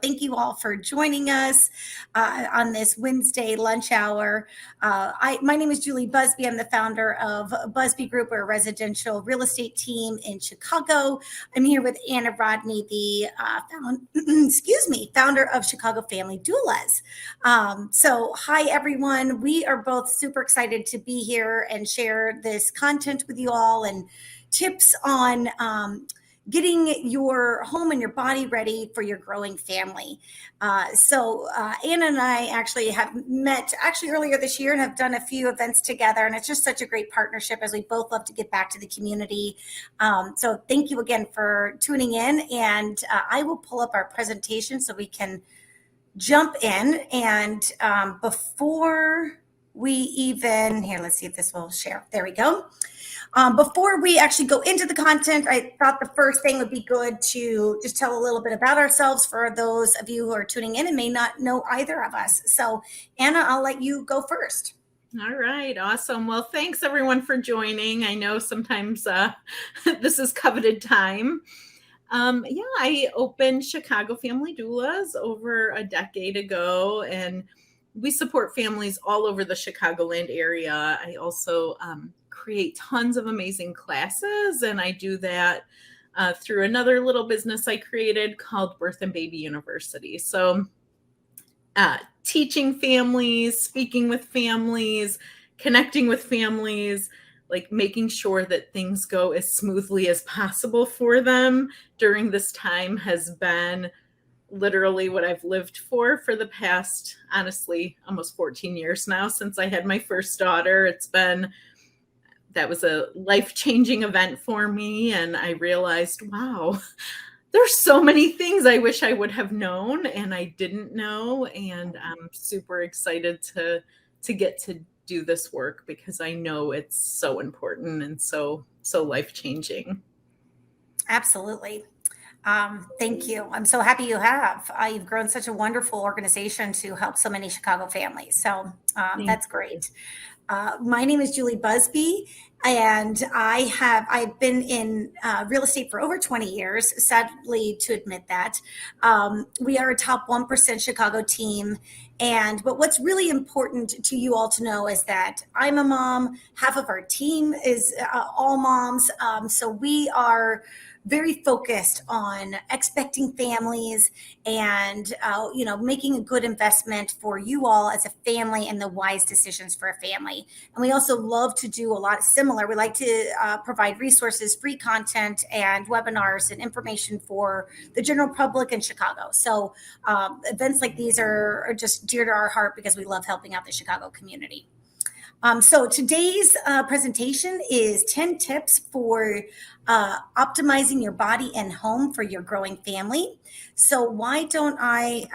Thank you all for joining us on this Wednesday lunch hour. My name is Julie Busby. I'm the founder of Busby Group, we're a residential real estate team in Chicago. I'm here with Anna Rodney, the founder of Chicago Family Doulas. So hi, everyone. We are both super excited to be here and share this content with you all and tips on getting your home and your body ready for your growing family. Anna and I actually have met earlier this year and have done a few events together. And it's just such a great partnership as we both love to get back to the community. So thank you again for tuning in. And I will pull up our presentation so we can jump in. And before we even, here, let's see if this will share. There we go. Before we actually go into the content, I thought the first thing would be good to just tell a little bit about ourselves for those of you who are tuning in and may not know either of us. So Anna, I'll let you go first. All right. Awesome. Well, thanks everyone for joining. I know sometimes this is coveted time. I opened Chicago Family Doulas over a decade ago, and we support families all over the Chicagoland area. I also create tons of amazing classes, and I do that through another little business I created called Birth and Baby University. So teaching families, speaking with families, connecting with families, like making sure that things go as smoothly as possible for them during this time has been literally what I've lived for the past, honestly, almost 14 years now since I had my first daughter. That was a life-changing event for me. And I realized, wow, there's so many things I wish I would have known and I didn't know. And I'm super excited to get to do this work because I know it's so important and so life-changing. Absolutely. Thank you. I'm so happy you have. You've grown such a wonderful organization to help so many Chicago families. So that's great. My name is Julie Busby, and I've been in real estate for over 20 years, sadly to admit that. We are a top 1% Chicago team. But what's really important to you all to know is that I'm a mom. Half of our team is all moms. So we are very focused on expecting families and, making a good investment for you all as a family and the wise decisions for a family. And we also love to do a lot similar. We like to provide resources, free content, and webinars and information for the general public in Chicago. So events like these are just dear to our heart because we love helping out the Chicago community. So today's presentation is 10 tips for optimizing your body and home for your growing family. So why don't I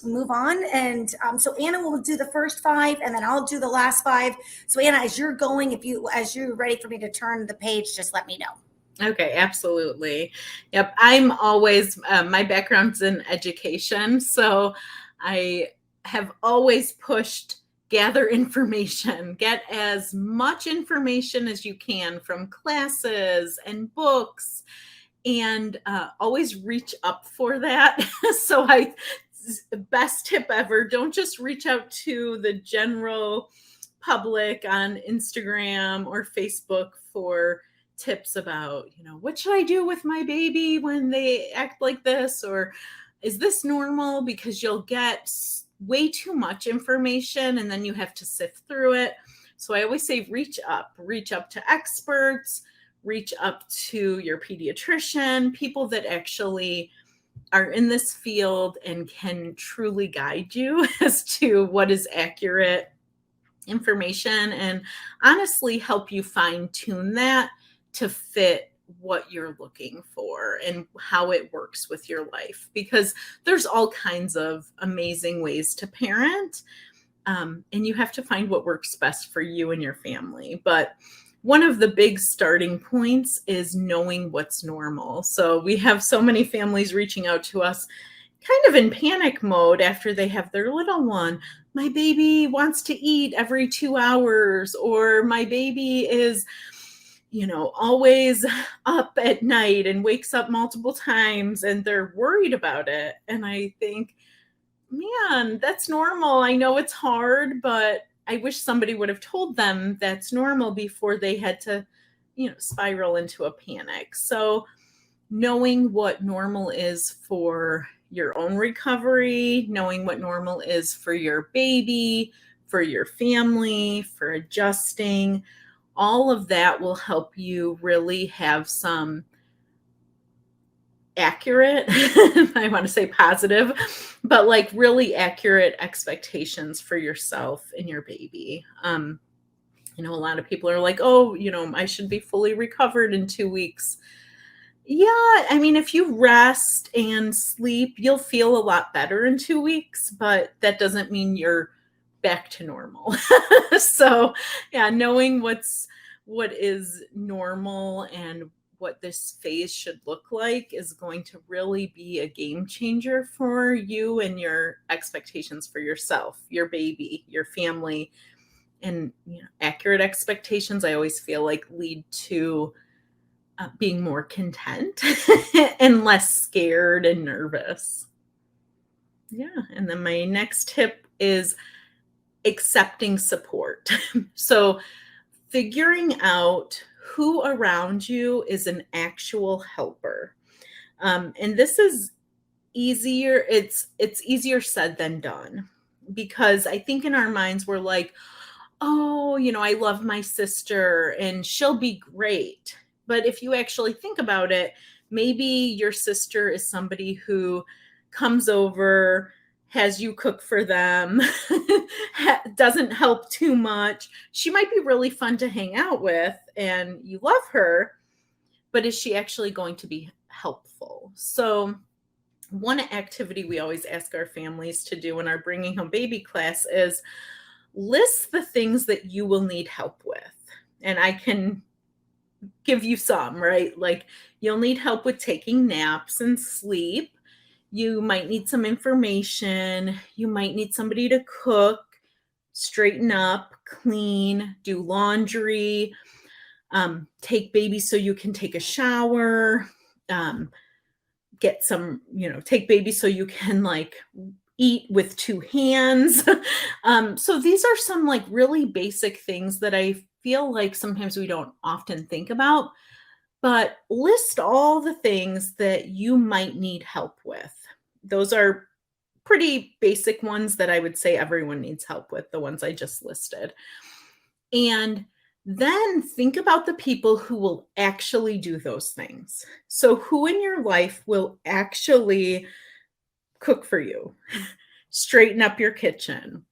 move on? And so Anna will do the first 5 and then I'll do the last 5. So Anna, as you're going, as you're ready for me to turn the page, just let me know. Okay, absolutely. Yep. I'm always, my background's in education. So I have always pushed gather information, get as much information as you can from classes and books, and always reach up for that. So best tip ever, don't just reach out to the general public on Instagram or Facebook for tips about, what should I do with my baby when they act like this? Or is this normal? Because you'll get way too much information and then you have to sift through it. So I always say reach up to experts, reach up to your pediatrician, people that actually are in this field and can truly guide you as to what is accurate information and honestly help you fine tune that to fit what you're looking for and how it works with your life, because there's all kinds of amazing ways to parent, and you have to find what works best for you and your family. But one of the big starting points is knowing what's normal. So we have so many families reaching out to us kind of in panic mode after they have their little one. My baby wants to eat every 2 hours, or my baby is always up at night and wakes up multiple times and they're worried about it. And I think, man, that's normal. I know it's hard, but I wish somebody would have told them that's normal before they had to, spiral into a panic. So knowing what normal is for your own recovery, knowing what normal is for your baby, for your family, for adjusting, all of that will help you really have some accurate, I want to say positive, but like really accurate expectations for yourself and your baby. A lot of people are like, oh, I should be fully recovered in 2 weeks. Yeah, I mean, if you rest and sleep, you'll feel a lot better in 2 weeks, but that doesn't mean you're back to normal. So, yeah, knowing what is normal and what this phase should look like is going to really be a game changer for you and your expectations for yourself, your baby, your family. And accurate expectations, I always feel like, lead to being more content and less scared and nervous. Yeah. And then my next tip is accepting support. So figuring out who around you is an actual helper. And this is easier. It's easier said than done, because I think in our minds we're like, oh, I love my sister and she'll be great. But if you actually think about it, maybe your sister is somebody who comes over, has you cook for them, doesn't help too much. She might be really fun to hang out with and you love her, but is she actually going to be helpful? So one activity we always ask our families to do in our Bringing Home Baby class is list the things that you will need help with. And I can give you some, right? Like, you'll need help with taking naps and sleep. You might need some information. You might need somebody to cook, straighten up, clean, do laundry, take baby so you can take a shower, get some, take baby so you can like eat with 2 hands. So these are some like really basic things that I feel like sometimes we don't often think about, but list all the things that you might need help with. Those are pretty basic ones that I would say everyone needs help with, the ones I just listed. And then think about the people who will actually do those things. So who in your life will actually cook for you, straighten up your kitchen,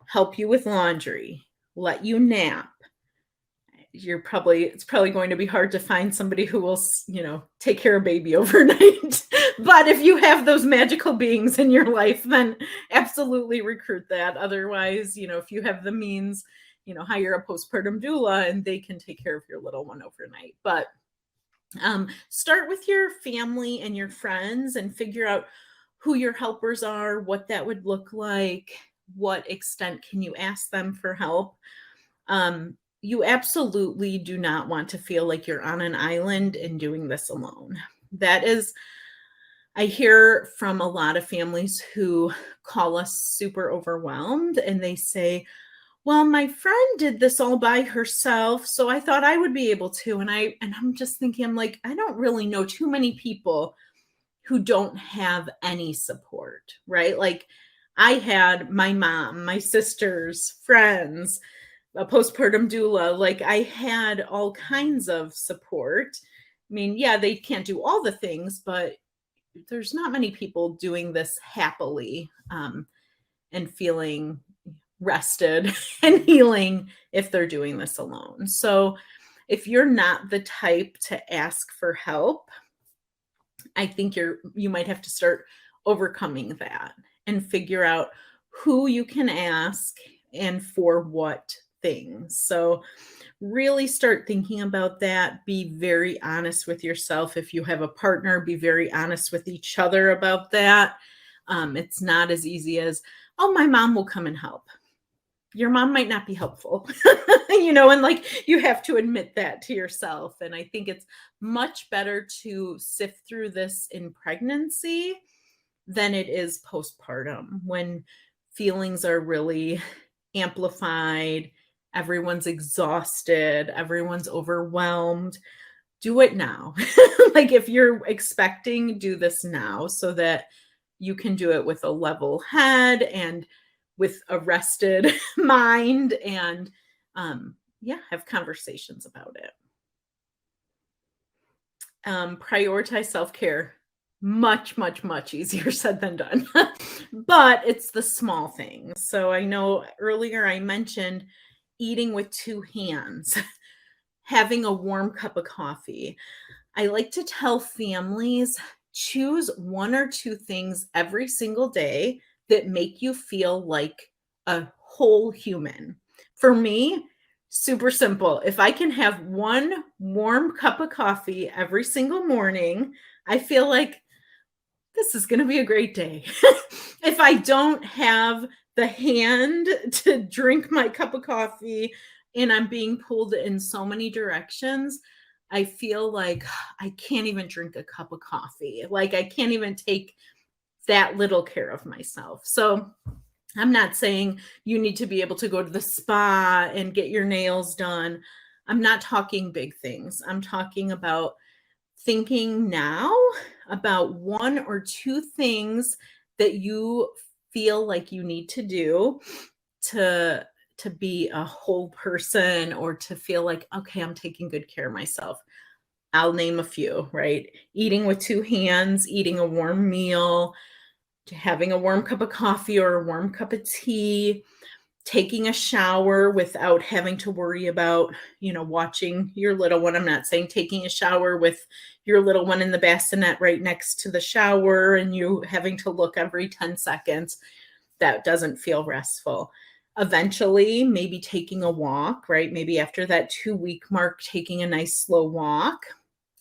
help you with laundry, let you nap? It's probably going to be hard to find somebody who will, take care of baby overnight. But if you have those magical beings in your life, then absolutely recruit that. Otherwise, if you have the means, hire a postpartum doula and they can take care of your little one overnight. But start with your family and your friends and figure out who your helpers are, what that would look like, what extent can you ask them for help. You absolutely do not want to feel like you're on an island and doing this alone. I hear from a lot of families who call us super overwhelmed and they say, well, my friend did this all by herself, so I thought I would be able to. And I'm just thinking, I'm like, I don't really know too many people who don't have any support, right? Like, I had my mom, my sisters, friends, a postpartum doula. Like, I had all kinds of support. I mean, yeah, they can't do all the things, but there's not many people doing this happily and feeling rested and healing if they're doing this alone. So if you're not the type to ask for help, I think you might have to start overcoming that and figure out who you can ask and for what things. So really start thinking about that. Be very honest with yourself. If you have a partner, be very honest with each other about that. It's not as easy as, oh, my mom will come and help. your mom might not be helpful, and like you have to admit that to yourself. And I think it's much better to sift through this in pregnancy than it is postpartum, when feelings are really amplified, everyone's exhausted, everyone's overwhelmed. Do it now. Like if you're expecting, do this now so that you can do it with a level head and with a rested mind, and have conversations about it. Prioritize self-care. Much, much, much easier said than done. But it's the small things. So I know earlier I mentioned eating with two hands, having a warm cup of coffee. I like to tell families, choose one or two things every single day that make you feel like a whole human. For me, super simple. If I can have one warm cup of coffee every single morning, I feel like this is going to be a great day. If I don't have the hand to drink my cup of coffee and I'm being pulled in so many directions, I feel like I can't even drink a cup of coffee. Like I can't even take that little care of myself. So I'm not saying you need to be able to go to the spa and get your nails done. I'm not talking big things. I'm talking about thinking now about one or two things that you feel like you need to do to be a whole person, or to feel like, okay, I'm taking good care of myself. I'll name a few, right? Eating with two hands, eating a warm meal, having a warm cup of coffee or a warm cup of tea, taking a shower without having to worry about, watching your little one. I'm not saying taking a shower with your little one in the bassinet right next to the shower and you having to look every 10 seconds. That doesn't feel restful. Eventually, maybe taking a walk, right? Maybe after that 2-week mark, taking a nice slow walk.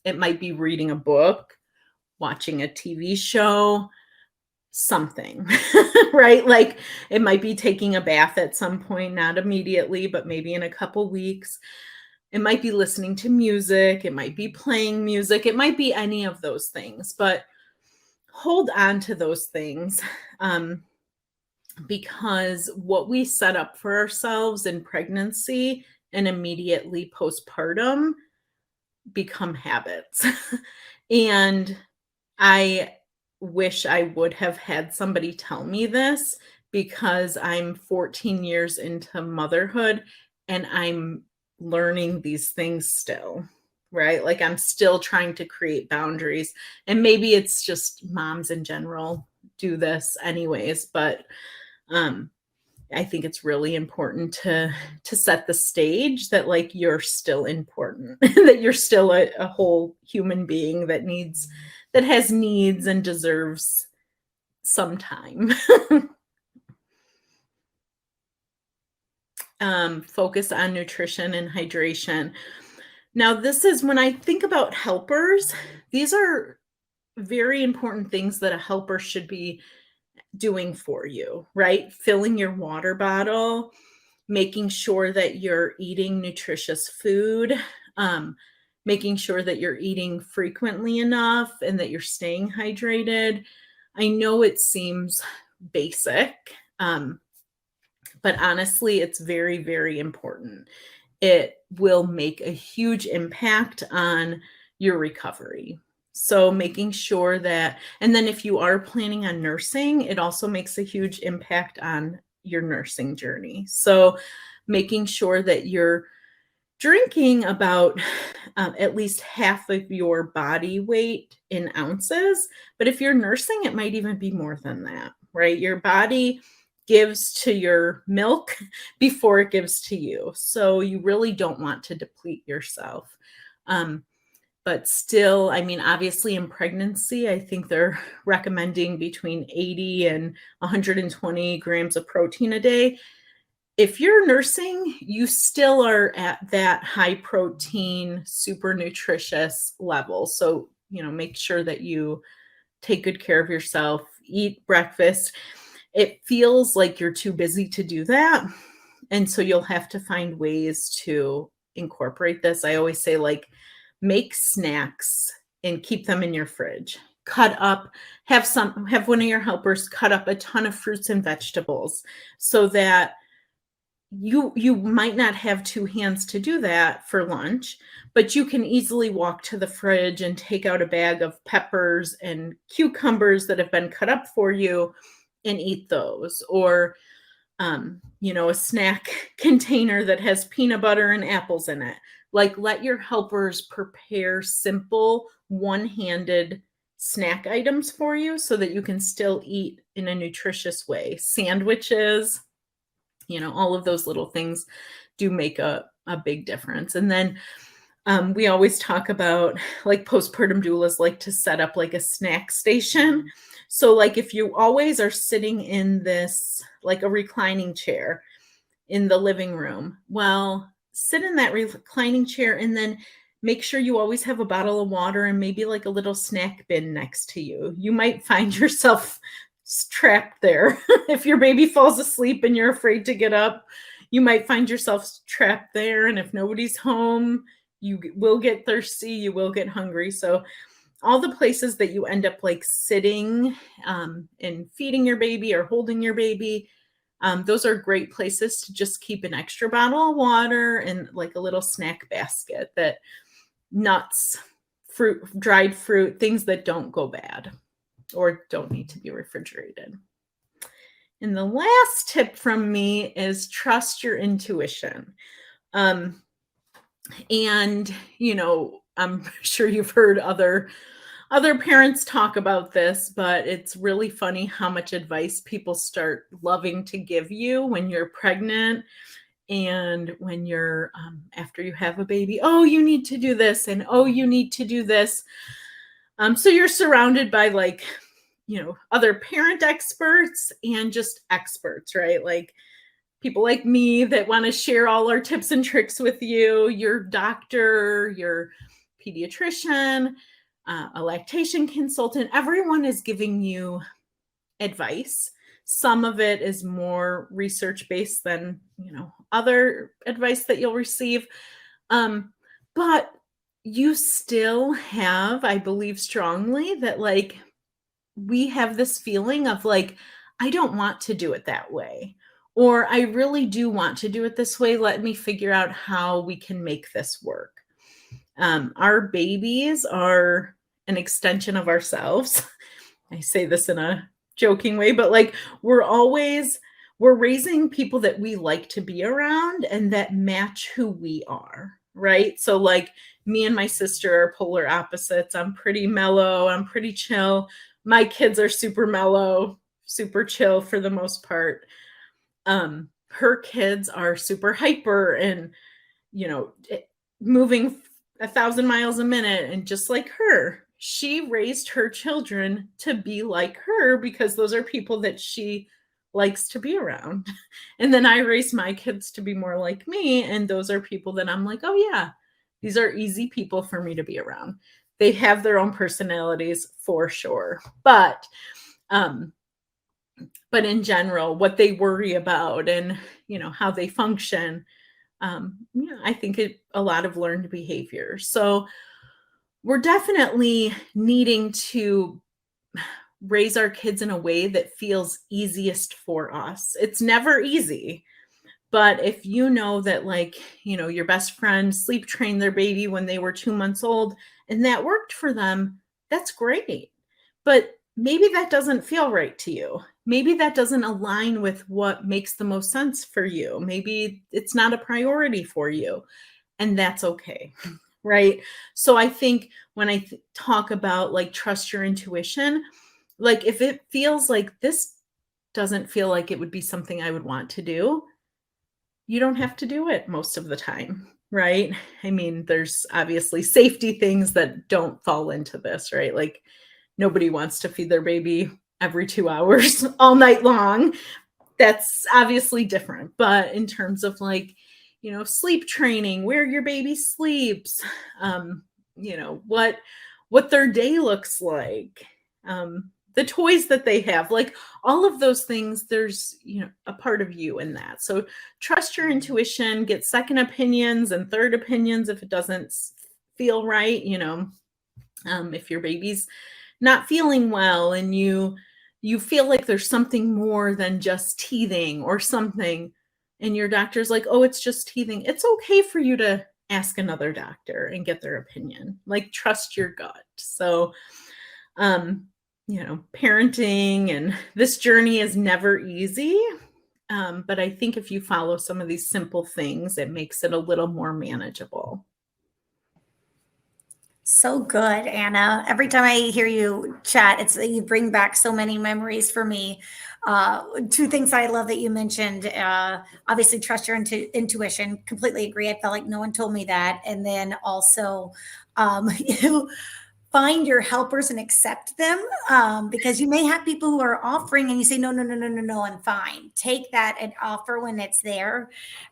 It might be reading a book, watching a TV show, something, right? Like it might be taking a bath at some point, not immediately, but maybe in a couple weeks. It might be listening to music. It might be playing music. It might be any of those things, but hold on to those things. Because what we set up for ourselves in pregnancy and immediately postpartum become habits. And I wish I would have had somebody tell me this, because I'm 14 years into motherhood and I'm learning these things still, right? Like I'm still trying to create boundaries, and maybe it's just moms in general do this anyways, but I think it's really important to set the stage that like you're still important, that you're still a whole human being that has needs and deserves some time. Focus on nutrition and hydration. Now, this is when I think about helpers, these are very important things that a helper should be doing for you, right? Filling your water bottle, making sure that you're eating nutritious food, making sure that you're eating frequently enough and that you're staying hydrated. I know it seems basic, but honestly, it's very, very important. It will make a huge impact on your recovery. So making sure that, and then if you are planning on nursing, it also makes a huge impact on your nursing journey. So making sure that you're drinking about at least half of your body weight in ounces. But if you're nursing, it might even be more than that, right? Your body gives to your milk before it gives to you. So you really don't want to deplete yourself. But still, I mean, obviously in pregnancy, I think they're recommending between 80 and 120 grams of protein a day. If you're nursing, you still are at that high protein, super nutritious level. So, make sure that you take good care of yourself, eat breakfast. It feels like you're too busy to do that. And so you'll have to find ways to incorporate this. I always say, like, make snacks and keep them in your fridge. Cut up, have one of your helpers cut up a ton of fruits and vegetables so that you might not have two hands to do that for lunch, but you can easily walk to the fridge and take out a bag of peppers and cucumbers that have been cut up for you and eat those. Or a snack container that has peanut butter and apples in it. Like, let your helpers prepare simple, one-handed snack items for you so that you can still eat in a nutritious way. Sandwiches, all of those little things do make a big difference. And then we always talk about, like, postpartum doulas like to set up like a snack station. So, like, if you always are sitting in this, like, a reclining chair in the living room, well, sit in that reclining chair and then make sure you always have a bottle of water and maybe like a little snack bin next to you. You might find yourself trapped there. If your baby falls asleep and you're afraid to get up, you might find yourself trapped there. And if nobody's home, you will get thirsty, you will get hungry. So all the places that you end up like sitting and feeding your baby or holding your baby, those are great places to just keep an extra bottle of water and like a little snack basket, that nuts, fruit, dried fruit, things that don't go bad or don't need to be refrigerated. And the last tip from me is trust your intuition. And, I'm sure you've heard other parents talk about this, but it's really funny how much advice people start loving to give you when you're pregnant and when you're after you have a baby. Oh, you need to do this, and oh, you need to do this. So you're surrounded by like, other parent experts and just experts, right? Like people like me that want to share all our tips and tricks with you, your doctor, your pediatrician, a lactation consultant. Everyone is giving you advice. Some of it is more research-based than, other advice that you'll receive. But you still have, I believe strongly that like, we have this feeling of like, I don't want to do it that way, or I really do want to do it this way. Let me figure out how we can make this work. Our babies are an extension of ourselves. I say this in a joking way, but like we're raising people that we like to be around and that match who we are, right? So like me and my sister are polar opposites. I'm pretty mellow. I'm pretty chill. My kids are super mellow, super chill for the most part. Her kids are super hyper and, moving 1,000 miles a minute. And just like her, she raised her children to be like her because those are people that she likes to be around. And then I raised my kids to be more like me. And those are people that I'm like, oh yeah, these are easy people for me to be around. They have their own personalities for sure. But in general, what they worry about and, how they function, I think a lot of learned behavior. So we're definitely needing to raise our kids in a way that feels easiest for us. It's never easy. But if you know that like, your best friend sleep trained their baby when they were 2 months old and that worked for them, that's great. But maybe that doesn't feel right to you. Maybe that doesn't align with what makes the most sense for you. Maybe it's not a priority for you, and that's okay. Right? So I think when I talk about like trust your intuition, like if it feels like this doesn't feel like it would be something I would want to do, you don't have to do it most of the time, right? I mean, there's obviously safety things that don't fall into this, right? Like nobody wants to feed their baby every 2 hours all night long. That's obviously different. But in terms of like, sleep training, where your baby sleeps, what their day looks like, the toys that they have, like all of those things, there's, a part of you in that. So trust your intuition, get second opinions and third opinions if it doesn't feel right. If your baby's not feeling well and you feel like there's something more than just teething or something, and your doctor's like, oh, it's just teething, it's okay for you to ask another doctor and get their opinion. Like, trust your gut. So parenting and this journey is never easy, but I think if you follow some of these simple things, it makes it a little more manageable. So good, Anna. Every time I hear you chat, you bring back so many memories for me. Two things I love that you mentioned. Obviously, trust your intuition. Completely agree. I felt like no one told me that. And then also, you find your helpers and accept them, because you may have people who are offering and you say, no, no, no, no, no, no, I'm fine. Take that and offer when it's there.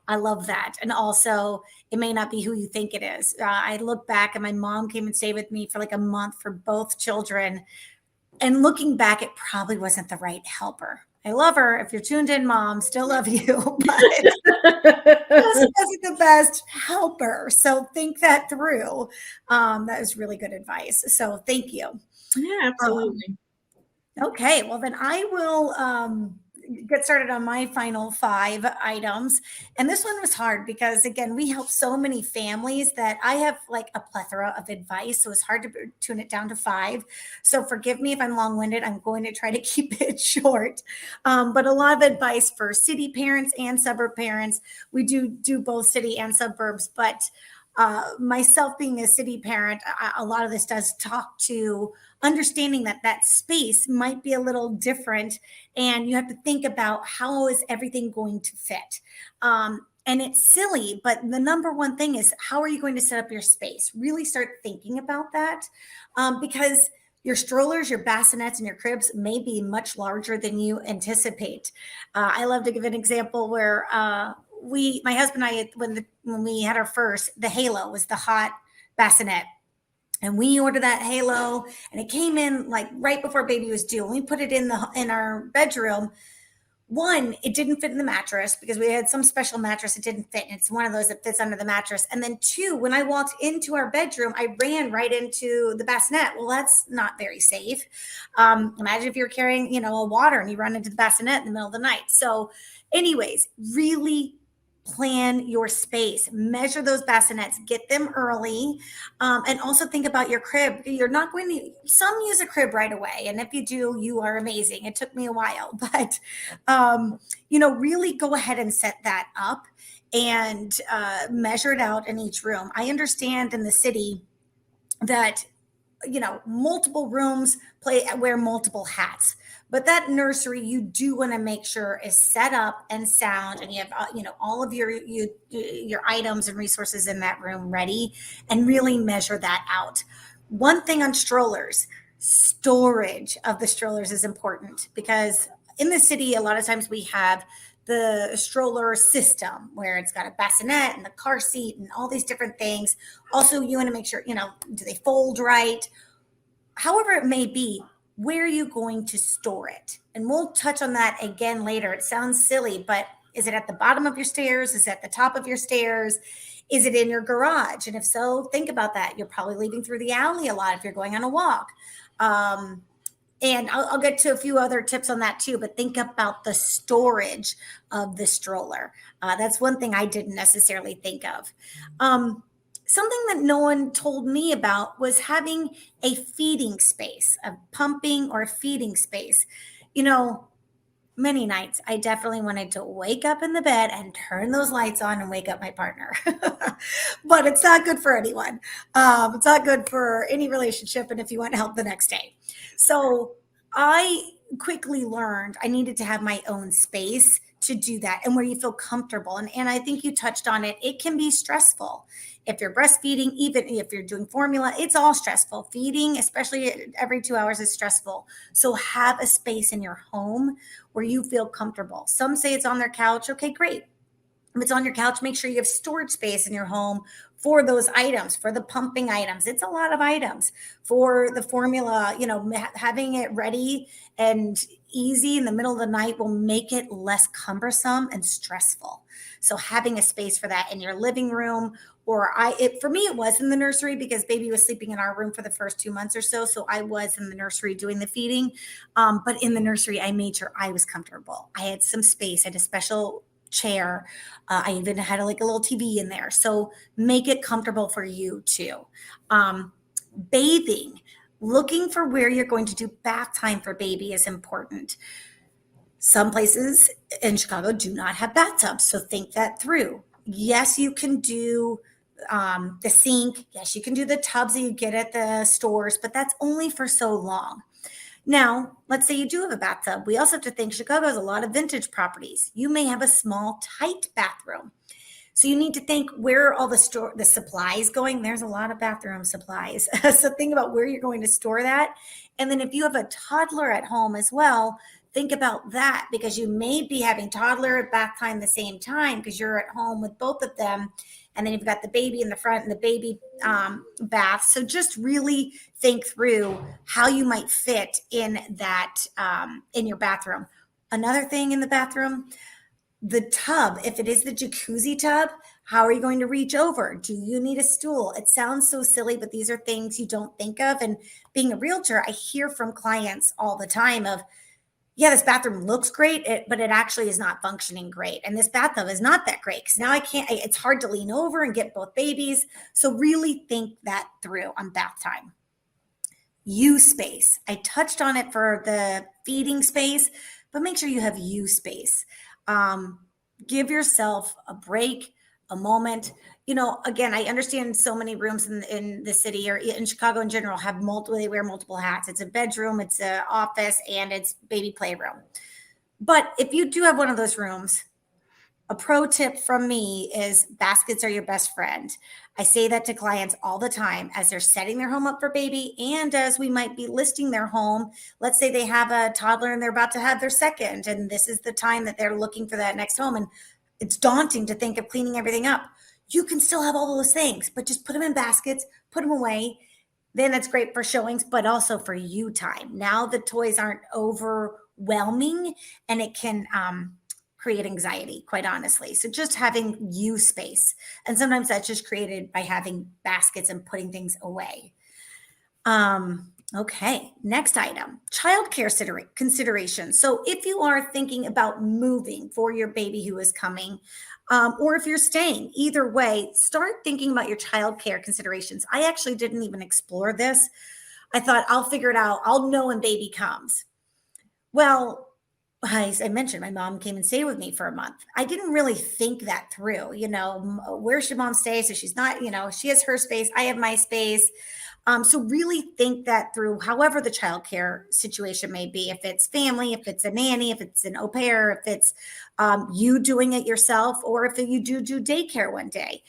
I love that. And also, it may not be who you think it is. I look back and my mom came and stayed with me for like a month for both children. And looking back, it probably wasn't the right helper. I love her. If you're tuned in, Mom, still love you, but just wasn't the best helper. So think that through. That was really good advice. So thank you. Yeah, absolutely. Okay, well then I will get started on my final 5 items. And this one was hard because, again, we help so many families that I have like a plethora of advice. So it's hard to tune it down to 5. So forgive me if I'm long-winded. I'm going to try to keep it short. But a lot of advice for city parents and suburb parents. We do both city and suburbs, but myself being a city parent, a lot of this does talk to understanding that space might be a little different, and you have to think about how is everything going to fit. And it's silly, but the number one thing is, how are you going to set up your space? Really start thinking about that, because your strollers, your bassinets, and your cribs may be much larger than you anticipate. I love to give an example where my husband and I, when we had our first, the Halo was the hot bassinet. And we ordered that Halo, and it came in like right before baby was due. And we put it in our bedroom. One, it didn't fit in the mattress because we had some special mattress. It didn't fit. And it's one of those that fits under the mattress. And then 2, when I walked into our bedroom, I ran right into the bassinet. Well, that's not very safe. Imagine if you're carrying, a water and you run into the bassinet in the middle of the night. So anyways, really plan your space, measure those bassinets, get them early, and also think about your crib. You're not going to, some use a crib right away, and if you do, you are amazing. It took me a while, but really go ahead and set that up and measure it out in each room. I understand in the city that multiple rooms wear multiple hats, but that nursery, you do want to make sure is set up and sound, and you have all of your items and resources in that room ready, and really measure that out. One thing on strollers, storage of the strollers is important, because in the city, a lot of times we have the stroller system where it's got a bassinet and the car seat and all these different things. Also, you want to make sure, do they fold right? However it may be, where are you going to store it? And we'll touch on that again later. It sounds silly, but is it at the bottom of your stairs? Is it at the top of your stairs? Is it in your garage? And if so, think about that. You're probably leaving through the alley a lot if you're going on a walk. And I'll get to a few other tips on that too, but think about the storage of the stroller. That's one thing I didn't necessarily think of. Something that no one told me about was having a feeding space, a pumping or a feeding space. Many nights I definitely wanted to wake up in the bed and turn those lights on and wake up my partner. But it's not good for anyone. It's not good for any relationship, and if you want help the next day. So I quickly learned I needed to have my own space to do that, and where you feel comfortable. And I think you touched on it. It can be stressful. If you're breastfeeding, even if you're doing formula, it's all stressful. Feeding, especially every 2 hours, is stressful. So have a space in your home where you feel comfortable. Some say it's on their couch. Okay, great. If it's on your couch, make sure you have storage space in your home for those items, for the pumping items. It's a lot of items. For the formula, having it ready and easy in the middle of the night will make it less cumbersome and stressful. So having a space for that in your living room, or for me, it was in the nursery because baby was sleeping in our room for the first 2 months or so. So I was in the nursery doing the feeding. But in the nursery, I made sure I was comfortable. I had some space. I had a special chair. I even had a little TV in there. So make it comfortable for you too. Bathing, looking for where you're going to do bath time for baby is important. Some places in Chicago do not have bathtubs, so think that through. Yes, you can do the sink. Yes, you can do the tubs that you get at the stores, but that's only for so long. Now, let's say you do have a bathtub. We also have to think Chicago has a lot of vintage properties. You may have a small, tight bathroom. So you need to think where are all the supplies going. There's a lot of bathroom supplies. So think about where you're going to store that. And then if you have a toddler at home as well, think about that because you may be having toddler at bath time the same time because you're at home with both of them. And then you've got the baby in the front and the baby bath. So just really think through how you might fit in that in your bathroom. Another thing in the bathroom, the tub, if it is the jacuzzi tub, how are you going to reach over? Do you need a stool? It sounds so silly, but these are things you don't think of. And being a realtor, I hear from clients all the time of, yeah, this bathroom looks great, but it actually is not functioning great. And this bathtub is not that great because now it's hard to lean over and get both babies. So really think that through on bath time. Use space. I touched on it for the feeding space, but make sure you have use space. Give yourself a break, a moment. Again, I understand so many rooms in the city or in Chicago in general they wear multiple hats. It's a bedroom, it's an office, and it's baby playroom. But if you do have one of those rooms, a pro tip from me is baskets are your best friend. I say that to clients all the time as they're setting their home up for baby and as we might be listing their home. Let's say they have a toddler and they're about to have their second, and this is the time that they're looking for that next home. And it's daunting to think of cleaning everything up. You can still have all those things, but just put them in baskets, put them away. Then that's great for showings, but also for you time. Now the toys aren't overwhelming and it can create anxiety, quite honestly. So just having you space. And sometimes that's just created by having baskets and putting things away. Okay, next item, childcare consideration. So if you are thinking about moving for your baby who is coming, or if you're staying, either way, start thinking about your childcare considerations. I actually didn't even explore this. I thought I'll figure it out. I'll know when baby comes. Well, as I mentioned, my mom came and stayed with me for a month. I didn't really think that through, where should mom stay? So she's not, she has her space. I have my space. So really think that through, however the childcare situation may be, if it's family, if it's a nanny, if it's an au pair, if it's you doing it yourself, or if you do daycare one day.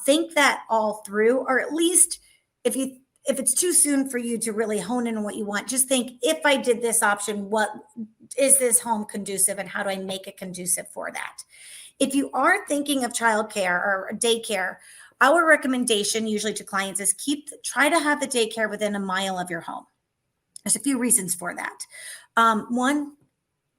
Think that all through, or at least if it's too soon for you to really hone in on what you want, just think, if I did this option, what is this home conducive and how do I make it conducive for that? If you are thinking of childcare or daycare, our recommendation usually to clients is try to have the daycare within a mile of your home. There's a few reasons for that. One,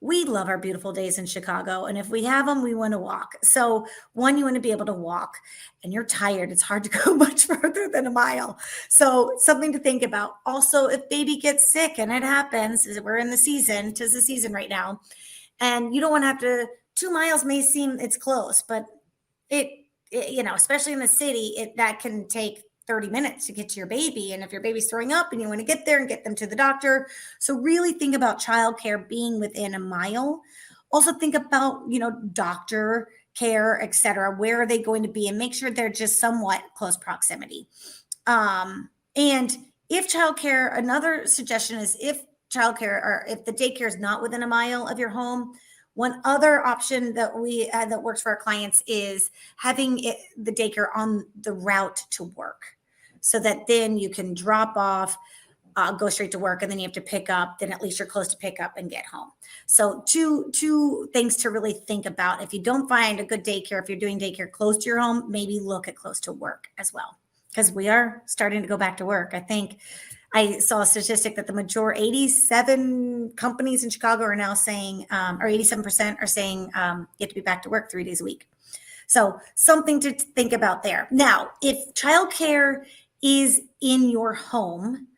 we love our beautiful days in Chicago. And if we have them, we want to walk. So one, you want to be able to walk and you're tired. It's hard to go much further than a mile. So something to think about. Also, if baby gets sick, and it happens, we're in the season, 'tis the season right now. And you don't want to have to, 2 miles may seem it's close, but especially in the city, that can take 30 minutes to get to your baby. And if your baby's throwing up and you want to get there and get them to the doctor. So really think about childcare being within a mile. Also think about, doctor care, et cetera. Where are they going to be? And make sure they're just somewhat close proximity. And if childcare, another suggestion is if childcare or if the daycare is not within a mile of your home, one other option that that works for our clients is having the daycare on the route to work, so that then you can drop off go straight to work, and then you have to pick up, then at least you're close to pick up and get home. So two things to really think about. If you don't find a good daycare, if you're doing daycare close to your home, maybe look at close to work as well, because we are starting to go back to work. I think I saw a statistic that the majority, 87 companies in Chicago are now saying, or 87% are saying you have to be back to work 3 days a week. So something to think about there. Now, if childcare is in your home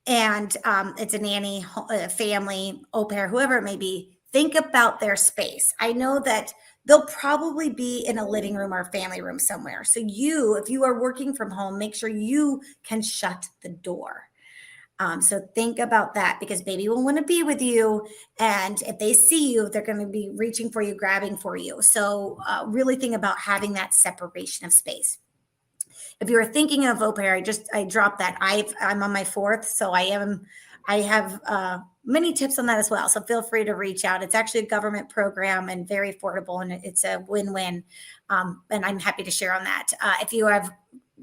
and it's a nanny, a family, au pair, whoever it may be, think about their space. I know that they'll probably be in a living room or family room somewhere. So if you are working from home, make sure you can shut the door. So think about that, because baby will want to be with you. And if they see you, they're going to be reaching for you, grabbing for you. So really think about having that separation of space. If you were thinking of au pair, I dropped that. I'm on my 4th. So I have many tips on that as well. So feel free to reach out. It's actually a government program and very affordable, and it's a win-win. And I'm happy to share on that. If you have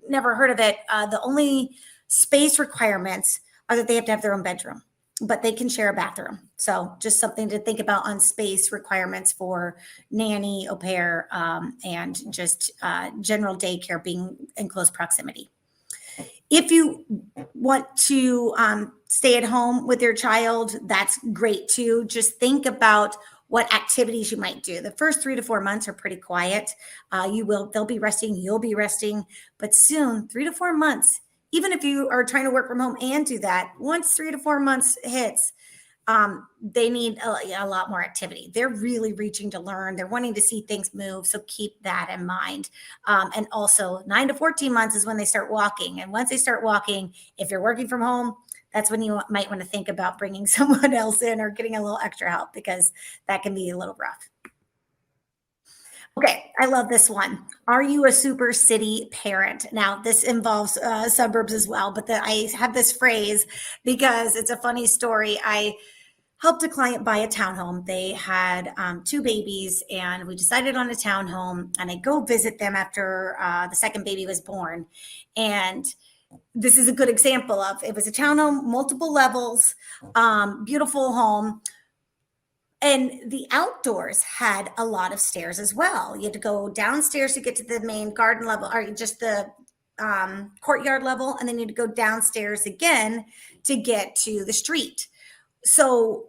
never heard of it, the only space requirements are that they have to have their own bedroom, but they can share a bathroom. So just something to think about on space requirements for nanny, au pair, and just general daycare being in close proximity. If you want to stay at home with your child, that's great too. Just think about what activities you might do. The first 3 to 4 months are pretty quiet. They'll be resting, you'll be resting, but soon, 3 to 4 months, even if you are trying to work from home and do that, once 3 to 4 months hits, they need a lot more activity. They're really reaching to learn. They're wanting to see things move. So keep that in mind. And also 9 to 14 months is when they start walking. And once they start walking, if you're working from home, that's when you might want to think about bringing someone else in or getting a little extra help, because that can be a little rough. Okay, I love this one. Are you a super city parent? Now, this involves suburbs as well, but I have this phrase because it's a funny story. I helped a client buy a townhome. They had 2 babies, and we decided on a townhome, and I go visit them after the second baby was born. And this is a good example of, it was a townhome, multiple levels, beautiful home. And the outdoors had a lot of stairs as well. You had to go downstairs to get to the main garden level, or just the courtyard level. And then you had to go downstairs again to get to the street. So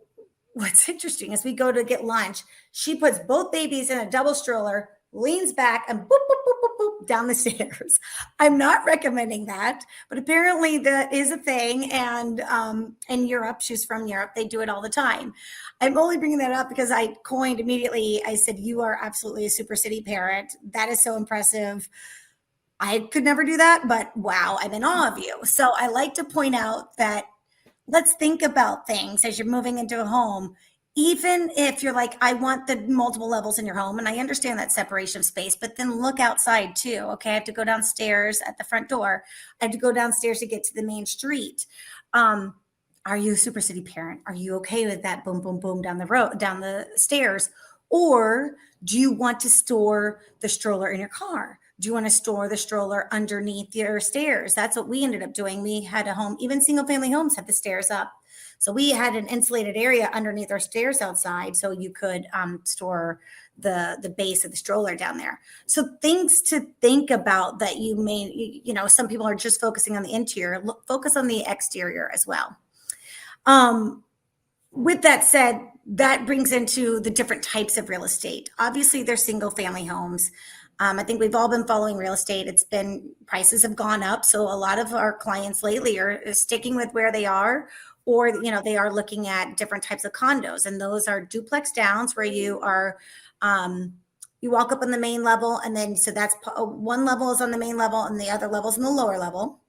what's interesting is we go to get lunch. She puts both babies in a double stroller, leans back, and boop, boop, boop, boop, boop, down the stairs. I'm not recommending that, but apparently that is a thing. And in Europe, she's from Europe, they do it all the time. I'm only bringing that up because I coined immediately. I said, you are absolutely a super city parent. That is so impressive. I could never do that, but wow, I'm in awe of you. So I like to point out that let's think about things as you're moving into a home. Even if you're like, I want the multiple levels in your home, and I understand that separation of space, but then look outside too. Okay, I have to go downstairs at the front door. I have to go downstairs to get to the main street. Are you a super city parent? Are you okay with that? Boom, boom, boom, down the road, down the stairs? Or do you want to store the stroller in your car? Do you want to store the stroller underneath your stairs? That's what we ended up doing. We had a home, even single family homes have the stairs up. So we had an insulated area underneath our stairs outside, so you could store the base of the stroller down there. So things to think about that you may, some people are just focusing on the interior. Focus on the exterior as well. With that said, that brings into the different types of real estate. Obviously, there's single family homes. I think we've all been following real estate. Prices have gone up. So a lot of our clients lately are sticking with where they are, or, they are looking at different types of condos. And those are duplex downs where you are, you walk up on the main level. And then, so that's one level is on the main level and the other level is in the lower level.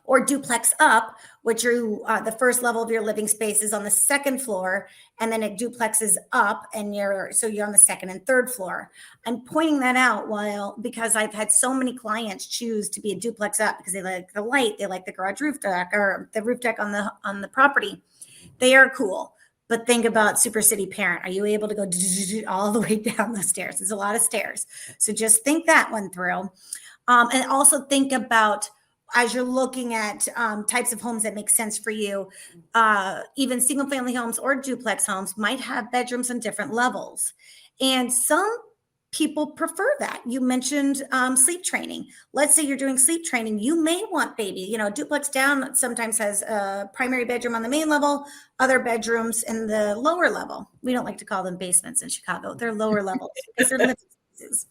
Or duplex up, which the first level of your living space is on the second floor, and then it duplexes up, and you're on the second and third floor. I'm pointing that out because I've had so many clients choose to be a duplex up because they like the light, they like the garage roof deck or the roof deck on the property. They are cool. But think about super city parent. Are you able to go all the way down the stairs? There's a lot of stairs. So just think that one through. And also think about, as you're looking at types of homes that make sense for you, even single family homes or duplex homes might have bedrooms on different levels. And some people prefer that. You mentioned sleep training. Let's say you're doing sleep training. You may want baby, duplex down sometimes has a primary bedroom on the main level, other bedrooms in the lower level. We don't like to call them basements in Chicago. They're lower levels because they're living spaces.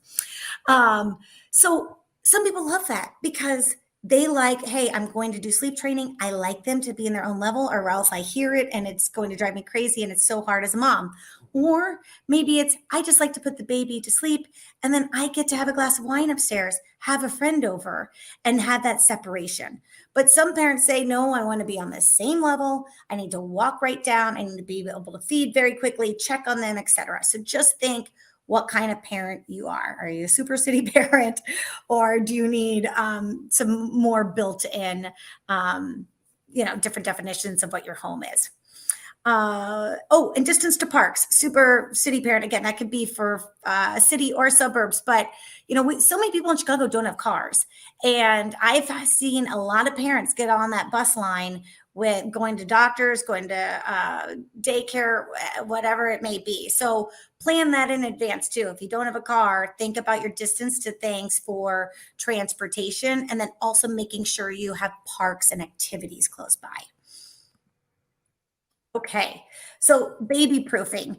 So some people love that because they like, hey, I'm going to do sleep training. I like them to be in their own level, or else I hear it and it's going to drive me crazy and it's so hard as a mom. Or maybe it's, I just like to put the baby to sleep and then I get to have a glass of wine upstairs, have a friend over, and have that separation. But some parents say, no, I want to be on the same level. I need to walk right down. I need to be able to feed very quickly, check on them, etc. So just think what kind of parent you are. Are you a super city parent, or do you need some more built-in, different definitions of what your home is? And distance to parks. Super city parent, again, that could be for a city or suburbs, but so many people in Chicago don't have cars. And I've seen a lot of parents get on that bus line with going to doctors, going to daycare, whatever it may be. So plan that in advance too. If you don't have a car, think about your distance to things for transportation, and then also making sure you have parks and activities close by. Okay, so baby proofing.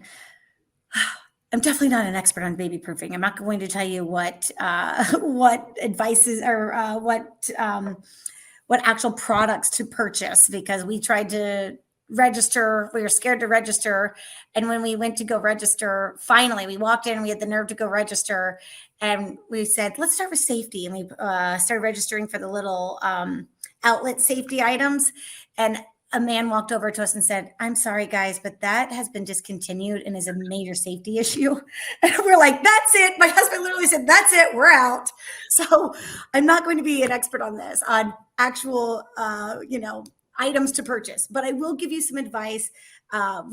I'm definitely not an expert on baby proofing. I'm not going to tell you what advice is, or what actual products to purchase, because we tried to register. We were scared to register. And when we went to go register, finally, we walked in and we had the nerve to go register. And we said, let's start with safety. And we started registering for the little outlet safety items. And a man walked over to us and said, I'm sorry, guys, but that has been discontinued and is a major safety issue. And we're like, that's it. My husband literally said, that's it. We're out. So I'm not going to be an expert on this, on actual, items to purchase, but I will give you some advice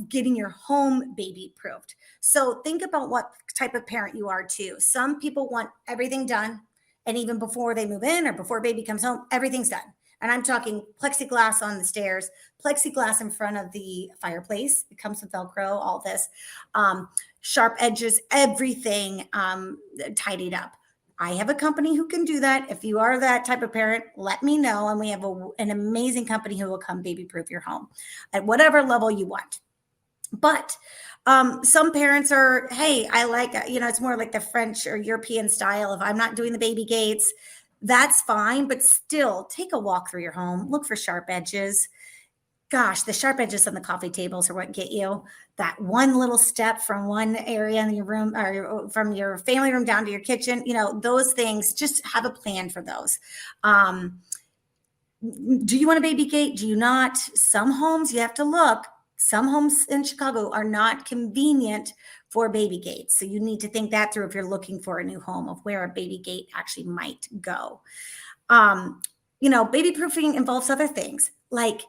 getting your home baby proofed. So think about what type of parent you are too. Some people want everything done. And even before they move in or before baby comes home, everything's done. And I'm talking plexiglass on the stairs, plexiglass in front of the fireplace. It comes with Velcro, all this, sharp edges, everything tidied up. I have a company who can do that. If you are that type of parent, let me know. And we have an amazing company who will come baby proof your home at whatever level you want. But some parents are, hey, I like, it's more like the French or European style. If I'm not doing the baby gates, that's fine, but still take a walk through your home. Look for sharp edges. Gosh, the sharp edges on the coffee tables are what get you. That one little step from one area in your room, or from your family room down to your kitchen, those things, just have a plan for those. Do you want a baby gate? Do you not? Some homes, you have to look. Some homes in Chicago are not convenient for baby gates. So you need to think that through if you're looking for a new home, of where a baby gate actually might go. Baby proofing involves other things like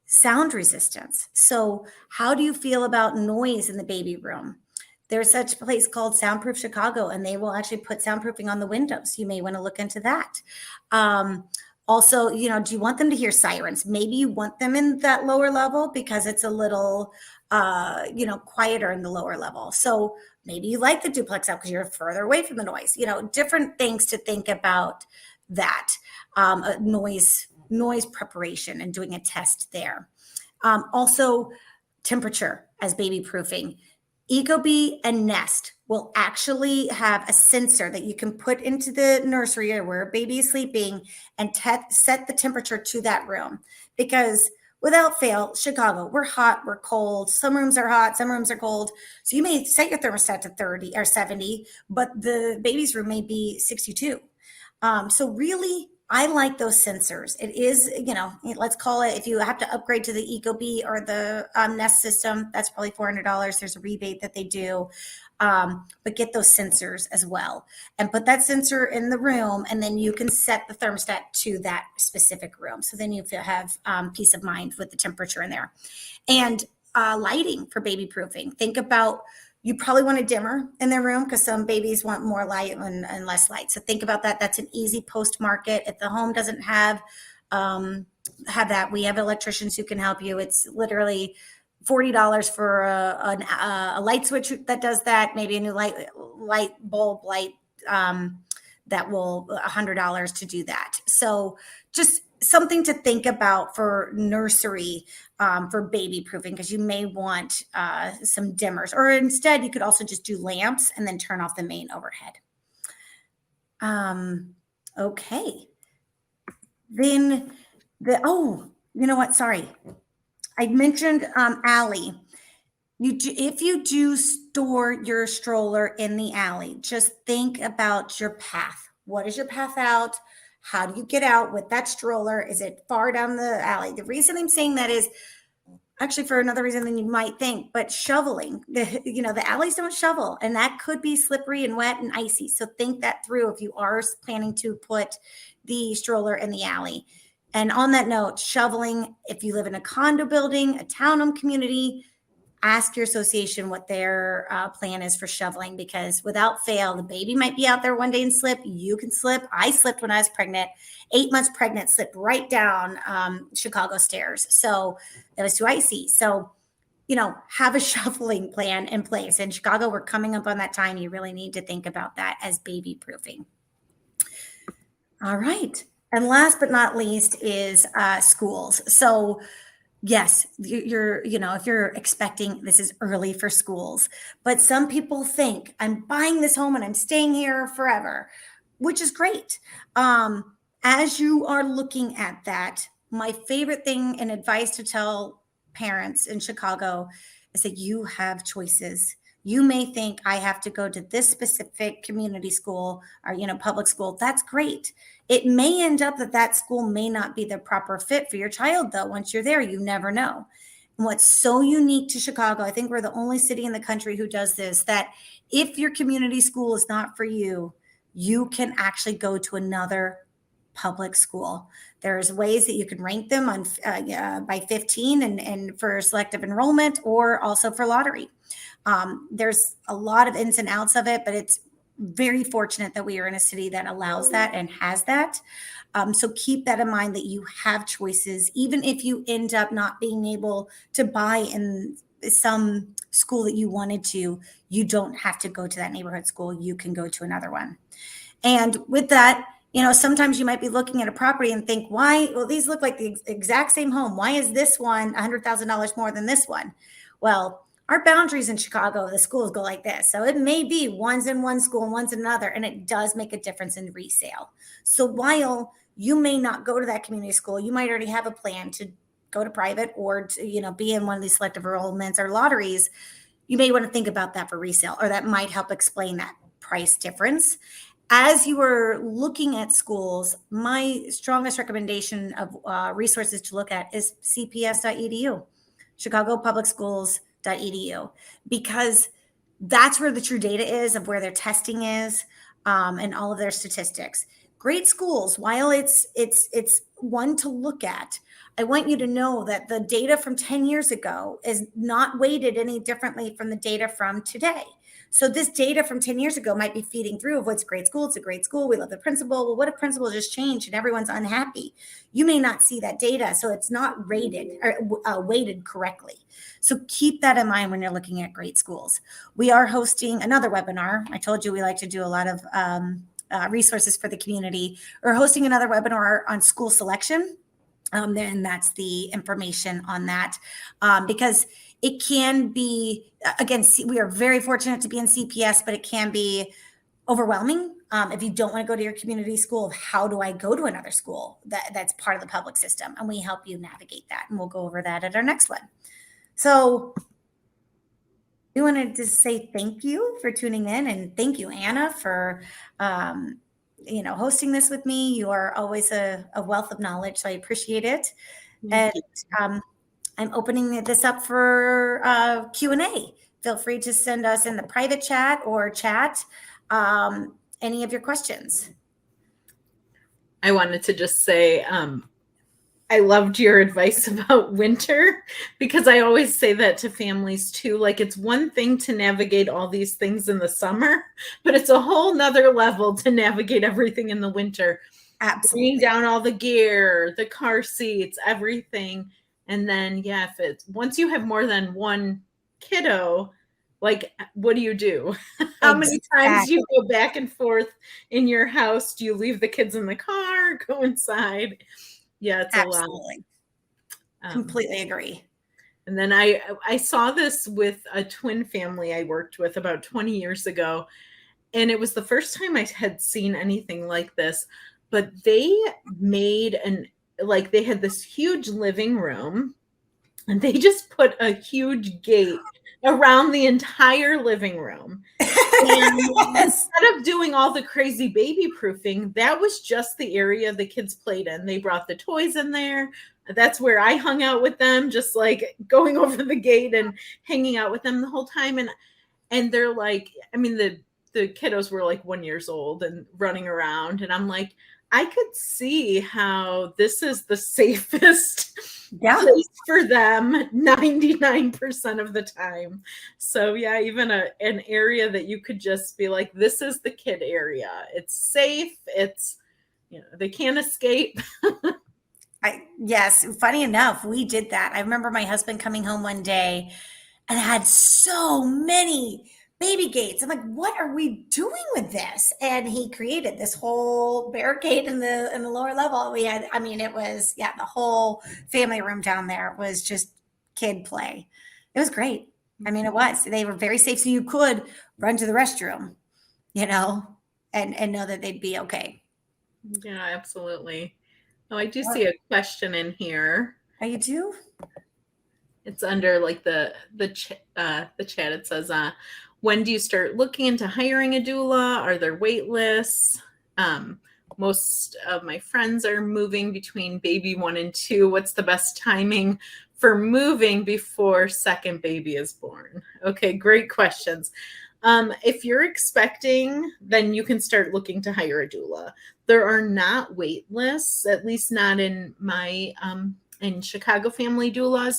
sound resistance. So how do you feel about noise in the baby room? There's such a place called Soundproof Chicago, and they will actually put soundproofing on the windows. You may want to look into that. Also, do you want them to hear sirens? Maybe you want them in that lower level because it's a little, quieter in the lower level. So maybe you like the duplex out because you're further away from the noise. Different things to think about that. Noise preparation and doing a test there. Also, temperature as baby proofing. Ecobee and Nest will actually have a sensor that you can put into the nursery or where a baby is sleeping and set the temperature to that room. Because without fail, Chicago, we're hot, we're cold. Some rooms are hot, some rooms are cold. So you may set your thermostat to 30 or 70, but the baby's room may be 62. So really, I like those sensors. It is, let's call it, if you have to upgrade to the Ecobee or the Nest system, that's probably $400. There's a rebate that they do. But get those sensors as well and put that sensor in the room, and then you can set the thermostat to that specific room. So then you have peace of mind with the temperature in there. And lighting for baby proofing. Think about You probably want a dimmer in their room because some babies want more light and less light. So think about that. That's an easy post market. If the home doesn't have that, we have electricians who can help you. It's literally $40 for a light switch that does that. Maybe a new light bulb light that will $100 to do that. So just something to think about for nursery, for baby proofing, because you may want some dimmers, or instead you could also just do lamps and then turn off the main overhead. Okay. Then you know what? Sorry. I mentioned alley. If you do store your stroller in the alley, just think about your path. What is your path out? How do you get out with that stroller? Is it far down the alley? The reason I'm saying that is actually for another reason than you might think, but shoveling. The alleys don't shovel, and that could be slippery and wet and icy. So think that through if you are planning to put the stroller in the alley. And on that note, shoveling, if you live in a condo building, a townhome community, ask your association what their plan is for shoveling, because without fail, the baby might be out there one day and slip. You can slip. I slipped when I was pregnant, 8 months pregnant, slipped right down Chicago stairs. So it was too icy. So, have a shoveling plan in place. In Chicago, we're coming up on that time. You really need to think about that as baby proofing. All right. And last but not least is schools. So yes, if you're expecting, this is early for schools, but some people think I'm buying this home and I'm staying here forever, which is great. As you are looking at that, my favorite thing and advice to tell parents in Chicago is that you have choices. You may think I have to go to this specific community school or, public school. That's great. It may end up that school may not be the proper fit for your child, though. Once you're there, you never know. And what's so unique to Chicago, I think we're the only city in the country who does this, that if your community school is not for you, you can actually go to another public school. There's ways that you can rank them on by 15 and for selective enrollment, or also for lottery. There's a lot of ins and outs of it, but it's very fortunate that we are in a city that allows that and has that. So keep that in mind, that you have choices. Even if you end up not being able to buy in some school that you wanted to, you don't have to go to that neighborhood school. You can go to another one. And with that, sometimes you might be looking at a property and think, these look like the exact same home. Why is this one $100,000 more than this one? Well, our boundaries in Chicago, the schools go like this. So it may be one's in one school and one's in another, and it does make a difference in resale. So while you may not go to that community school, you might already have a plan to go to private or to, be in one of these selective enrollments or lotteries. You may want to think about that for resale, or that might help explain that price difference. As you are looking at schools, my strongest recommendation of resources to look at is cps.edu, Chicago Public Schools.edu, because that's where the true data is of where their testing is, and all of their statistics. Great schools, while it's one to look at, I want you to know that the data from 10 years ago is not weighted any differently from the data from today. So this data from 10 years ago might be feeding through of what's a great school. It's a great school. We love the principal. Well, what if principal just changed and everyone's unhappy? You may not see that data. So it's not rated or weighted correctly. So keep that in mind when you're looking at great schools. We are hosting another webinar. I told you we like to do a lot of resources for the community. We're hosting another webinar on school selection. Then that's the information on that, because it can be, again, we are very fortunate to be in CPS, but it can be overwhelming if you don't want to go to your community school. Of how do I go to another school that's part of the public system? And we help you navigate that. And we'll go over that at our next one. So we wanted to say thank you for tuning in, and thank you, Anna, for hosting this with me. You are always a wealth of knowledge, so I appreciate it. And I'm opening this up for Q&A. Feel free to send us in the private chat or chat any of your questions. I wanted to just say, I loved your advice about winter, because I always say that to families too. Like, it's one thing to navigate all these things in the summer, but it's a whole nother level to navigate everything in the winter. Bringing Absolutely. down all the gear, the car seats, everything. And then, yeah, if it's once you have more than one kiddo, like, what do you do? How many times do Exactly. you go back and forth in your house? Do you leave the kids in the car, go inside? Yeah, it's a lot. Absolutely. Um, Completely agree. and then I saw this with a twin family I worked with about 20 years ago, and it was the first time I had seen anything like this. But they made they had this huge living room, and they just put a huge gate around the entire living room. And Yes. instead of doing all the crazy baby proofing, that was just the area the kids played in. They brought the toys in there. That's where I hung out with them, just like going over the gate and hanging out with them the whole time. And they're like, I mean, the kiddos were like 1 year old and running around, and I'm like, I could see how this is the safest Yeah. place for them 99% of the time. So yeah, even an area that you could just be like, this is the kid area. It's safe. It's, they can't escape. Yes, funny enough, we did that. I remember my husband coming home one day and had so many baby gates. I'm like, what are we doing with this? And he created this whole barricade in the lower level. We had, I mean, it was, yeah, the whole family room down there was just kid play. It was great. I mean, it was. They were very safe, so you could run to the restroom, you know, and know that they'd be okay. Yeah, absolutely. Oh, I do see Or a question in here. are you too? It's under like the chat. It says, when do you start looking into hiring a doula? Are there wait lists? Most of my friends are moving between baby 1 and 2. What's the best timing for moving before second baby is born? Okay, great questions. If you're expecting, then you can start looking to hire a doula. There are not wait lists, at least not in my in Chicago Family Doulas.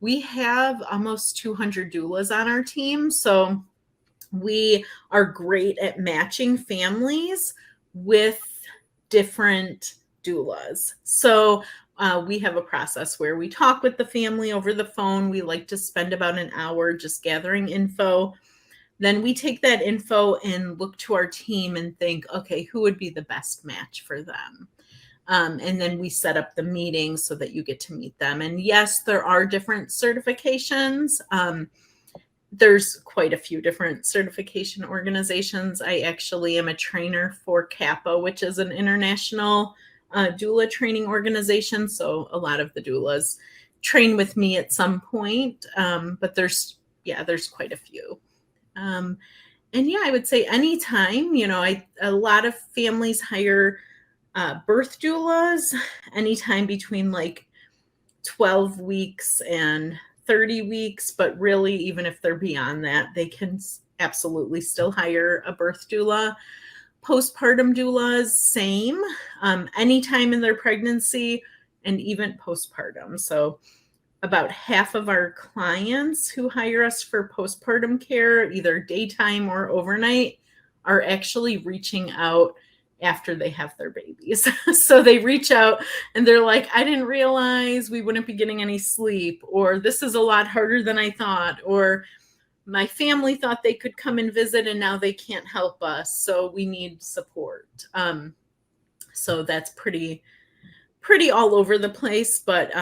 We have almost 200 doulas on our team, so we are great at matching families with different doulas. So we have a process where we talk with the family over the phone. We like to spend about an hour just gathering info. Then we take that info and look to our team and think, okay, who would be the best match for them? And then we set up the meeting so that you get to meet them. And yes, there are different certifications. There's quite a few different certification organizations. I actually am a trainer for CAPA, which is an international doula training organization. So a lot of the doulas train with me at some point, but there's quite a few. And yeah, I would say anytime, a lot of families hire birth doulas anytime between like 12 weeks and 30 weeks, but really, even if they're beyond that, they can absolutely still hire a birth doula. Postpartum doulas, same, anytime in their pregnancy and even postpartum. So about half of our clients who hire us for postpartum care, either daytime or overnight, are actually reaching out after they have their babies. So they reach out and they're like, I didn't realize we wouldn't be getting any sleep, or this is a lot harder than I thought, or my family thought they could come and visit and now they can't help us, so we need support. So that's pretty all over the place, but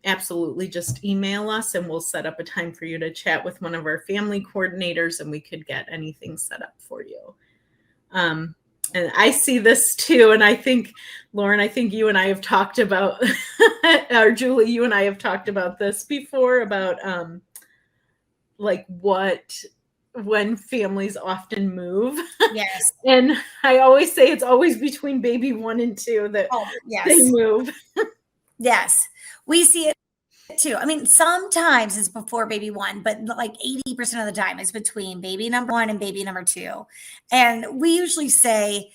absolutely just email us and we'll set up a time for you to chat with one of our family coordinators and we could get anything set up for you. And I see this too, and I think, Lauren, I think you and I have talked about, or Julie, you and I have talked about this before, about like when families often move. Yes. And I always say it's always between baby 1 and 2 that they move. Yes, we see it too. I mean, sometimes it's before baby 1, but like 80% of the time it's between baby number 1 and baby number 2. And we usually say,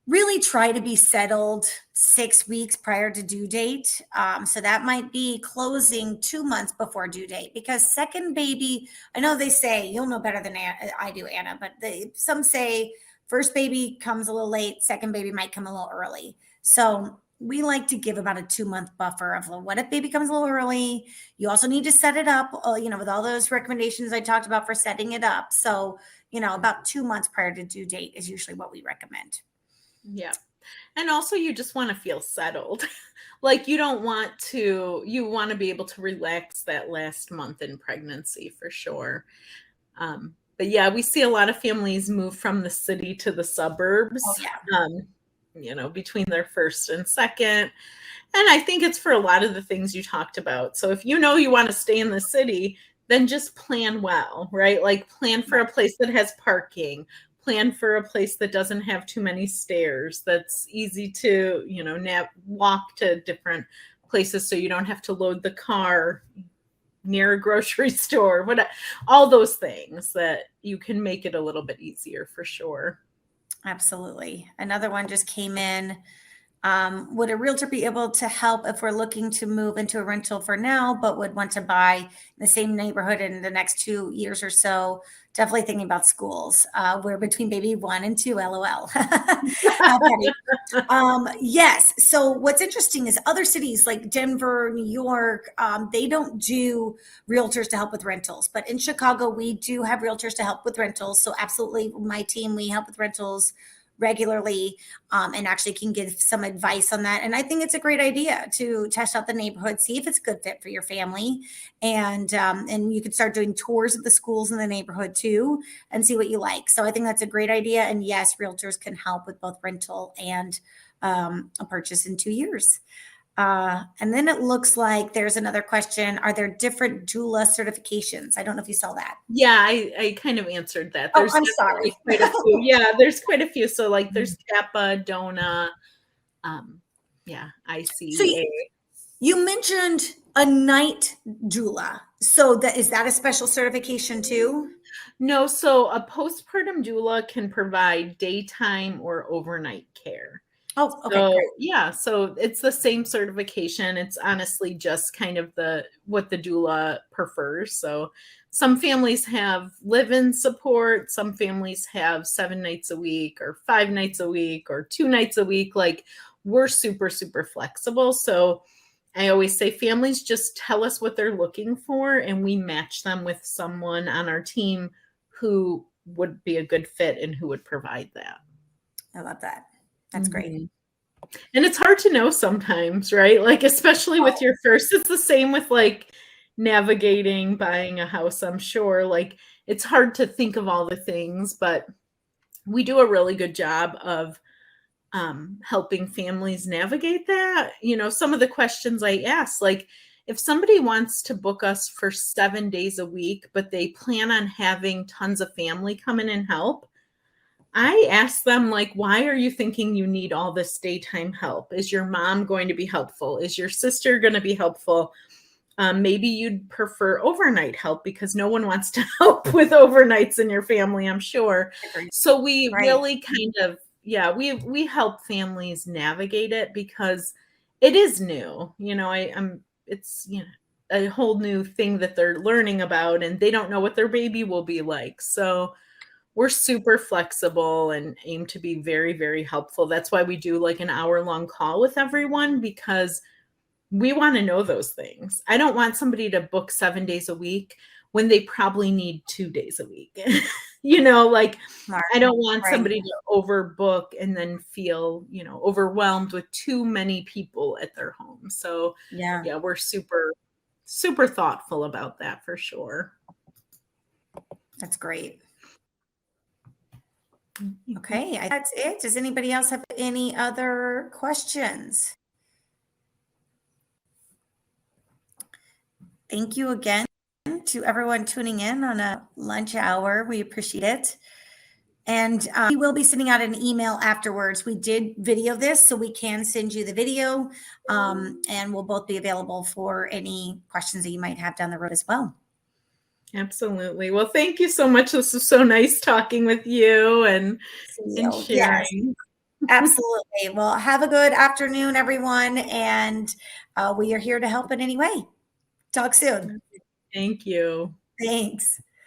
really try to be settled 6 weeks prior to due date. So that might be closing 2 months before due date, because second baby, I know they say, you'll know better than I do, Anna, but some say first baby comes a little late, second baby might come a little early. So we like to give about a 2 month buffer of, well, what if baby comes a little early? You also need to set it up, with all those recommendations I talked about for setting it up. So, about 2 months prior to due date is usually what we recommend. Yeah. And also you just want to feel settled. Like you want to be able to relax that last month in pregnancy for sure. But yeah, we see a lot of families move from the city to the suburbs, Oh, yeah. Between their first and second. And I think it's for a lot of the things you talked about. So if you want to stay in the city, then just plan well, right? Like plan for a place that has parking, plan for a place that doesn't have too many stairs, that's easy to, walk to different places so you don't have to load the car near a grocery store, all those things that you can make it a little bit easier for sure. Absolutely. Another one just came in. Would a realtor be able to help if we're looking to move into a rental for now, but would want to buy in the same neighborhood in the next 2 years or so? Definitely thinking about schools. We're between baby 1 and 2, LOL. How funny. Yes. So what's interesting is other cities like Denver, New York, they don't do realtors to help with rentals. But in Chicago, we do have realtors to help with rentals. So absolutely, my team, we help with rentals regularly, and actually can give some advice on that. And I think it's a great idea to test out the neighborhood, see if it's a good fit for your family, and you can start doing tours of the schools in the neighborhood too, and see what you like. So I think that's a great idea. And yes, realtors can help with both rental and a purchase in 2 years. And then it looks like there's another question. Are there different doula certifications? I don't know if you saw that. Yeah, I kind of answered that. There's I'm sorry. Quite a few. Yeah, there's quite a few. So like there's Kappa, Dona, ICA. So you mentioned a night doula. So is that a special certification too? No, so a postpartum doula can provide daytime or overnight care. Oh, okay. So, yeah, so it's the same certification. It's honestly just kind of what the doula prefers. So some families have live-in support. Some families have 7 nights a week or 5 nights a week or 2 nights a week. Like we're super, super flexible. So I always say families just tell us what they're looking for and we match them with someone on our team who would be a good fit and who would provide that. I love that. That's great. And it's hard to know sometimes, right? Like, especially with your first, it's the same with like navigating, buying a house, I'm sure. Like, it's hard to think of all the things, but we do a really good job of helping families navigate that. Some of the questions I ask, like, if somebody wants to book us for 7 days a week, but they plan on having tons of family come in and help, I ask them, like, why are you thinking you need all this daytime help? Is your mom going to be helpful? Is your sister going to be helpful? Maybe you'd prefer overnight help because no one wants to help with overnights in your family, I'm sure. So we really kind of, we help families navigate it because it is new. It's a whole new thing that they're learning about and they don't know what their baby will be like. So we're super flexible and aim to be very, very helpful. That's why we do like an hour-long call with everyone, because we want to know those things. I don't want somebody to book 7 days a week when they probably need 2 days a week. I don't want somebody to overbook and then feel, overwhelmed with too many people at their home. So yeah, we're super, super thoughtful about that for sure. That's great. Okay, that's it. Does anybody else have any other questions? Thank you again to everyone tuning in on a lunch hour. We appreciate it. And we will be sending out an email afterwards. We did video this, so we can send you the video, and we'll both be available for any questions that you might have down the road as well. Absolutely. Well, thank you so much. This was so nice talking with you and sharing. Absolutely. Well, have a good afternoon, everyone. And we are here to help in any way. Talk soon. Thank you. Thanks.